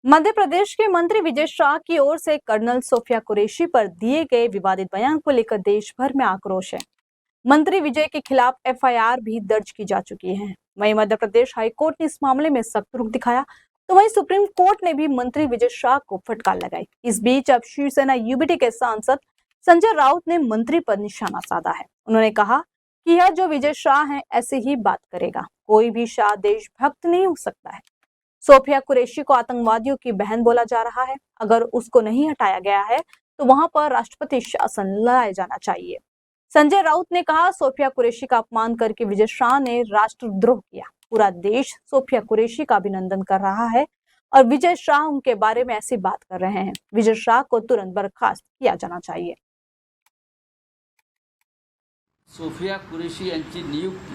मध्य प्रदेश के मंत्री विजय शाह की ओर से कर्नल सोफिया कुरैशी पर दिए गए विवादित बयान को लेकर देश भर में आक्रोश है। मंत्री विजय के खिलाफ एफआईआर भी दर्ज की जा चुकी है। वहीं मध्य प्रदेश हाईकोर्ट ने इस मामले में सख्त रुख दिखाया, तो वहीं सुप्रीम कोर्ट ने भी मंत्री विजय शाह को फटकार लगाई। इस बीच अब शिवसेना यूबीटी के सांसद संजय राउत ने मंत्री पर निशाना साधा है। उन्होंने कहा कि यह जो विजय शाह है ऐसे ही बात करेगा, कोई भी शाह देशभक्त नहीं हो सकता है। सोफिया कुरैशी को आतंकवादियों की बहन बोला जा रहा है। अगर उसको नहीं हटाया गया है तो वहां पर राष्ट्रपति शासन लाया जाना चाहिए। संजय राउत ने कहा, सोफिया कुरैशी का अपमान करके विजय शाह ने राष्ट्रद्रोह किया। पूरा देश सोफिया कुरैशी का अभिनंदन कर रहा है और विजय शाह उनके बारे में ऐसी बात कर रहे हैं। विजय शाह को तुरंत बर्खास्त किया जाना चाहिए। सोफिया कुरैशी यांची नियुक्ती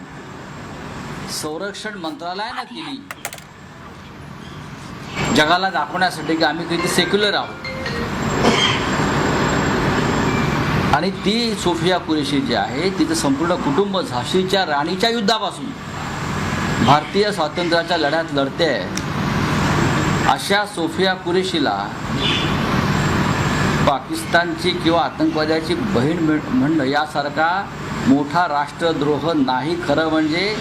संरक्षण मंत्रालयाने केली, जगाला दाखवण्यासाठी की आम्ही किती सेक्युलर आहोत। आणि ती सोफिया कुरैशी जी आहे तिचं संपूर्ण कुटुंब झाशीच्या राणीच्या युद्धापासून भारतीय स्वातंत्र्याच्या लढ्यात लढते आहे। अशा सोफिया कुरैशीला पाकिस्तानची किंवा आतंकवाद्याची बहीण म्हणणं यासारखा मोठा राष्ट्रद्रोह नाही। खरं म्हणजे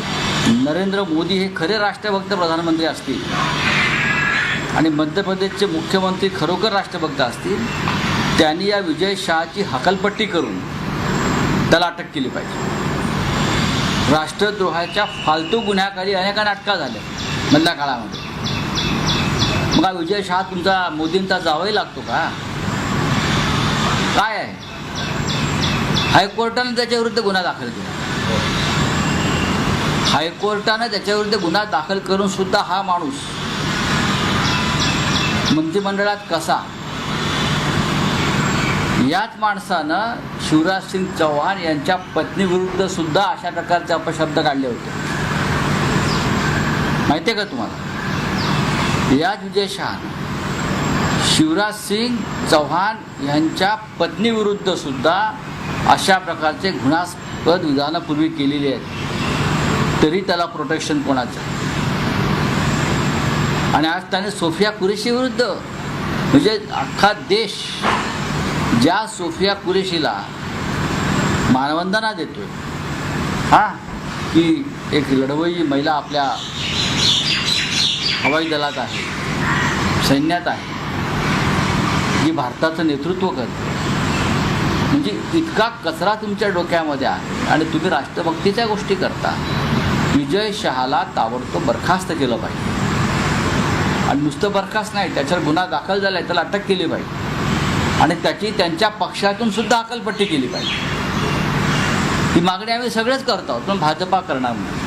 नरेंद्र मोदी हे खरे राष्ट्रभक्त प्रधानमंत्री असतील आणि मध्य प्रदेशचे मुख्यमंत्री खरोखर राष्ट्रभक्त असतील, त्यांनी या विजय शाहची हकालपट्टी करून त्याला अटक केली पाहिजे। राष्ट्रद्रोहाच्या फालतू गुन्ह्याखाली अनेकांना अटका झाल्या मधल्या काळामध्ये। मग विजय शाह तुमचा मोदींचा जावई लागतो का? काय आहे? हायकोर्टाने त्याच्याविरुद्ध गुन्हा दाखल केला। हायकोर्टाने त्याच्याविरुद्ध गुन्हा दाखल करून सुद्धा हा माणूस मंत्रिमंडळात कसा? याच माणसानं शिवराज सिंग चौहान यांच्या पत्नीविरुद्ध सुद्धा अशा प्रकारचे अपशब्द काढले होते, माहिती आहे का तुम्हाला? याच विजय शाह शिवराज सिंग चौहान यांच्या पत्नीविरुद्ध सुद्धा अशा प्रकारचे घृणास्पद विधानं पूर्वी केलेली आहेत, तरी त्याला प्रोटेक्शन कोणाचं? आणि आज त्याने सोफिया कुरैशी विरुद्ध म्हणजे अख्खा देश ज्या सोफिया कुरैशीला मानवंदना देतोय, की एक लढवई महिला आपल्या हवाई दलात आहे, सैन्यात आहे, जी भारताचं नेतृत्व करते, म्हणजे इतका कचरा तुमच्या डोक्यामध्ये आहे आणि तुम्ही राष्ट्रभक्तीच्या गोष्टी करता। विजय शहाला ताबडतोब बरखास्त केलं पाहिजे आणि नुसतं बरखास्त नाही, त्याच्यावर गुन्हा दाखल झाला आहे, त्याला अटक केली पाहिजे आणि त्याची त्यांच्या पक्षातून सुद्धा हकालपट्टी केली पाहिजे। ही मागणी आम्ही सगळेच करतो, पण भाजपा करणार नाही।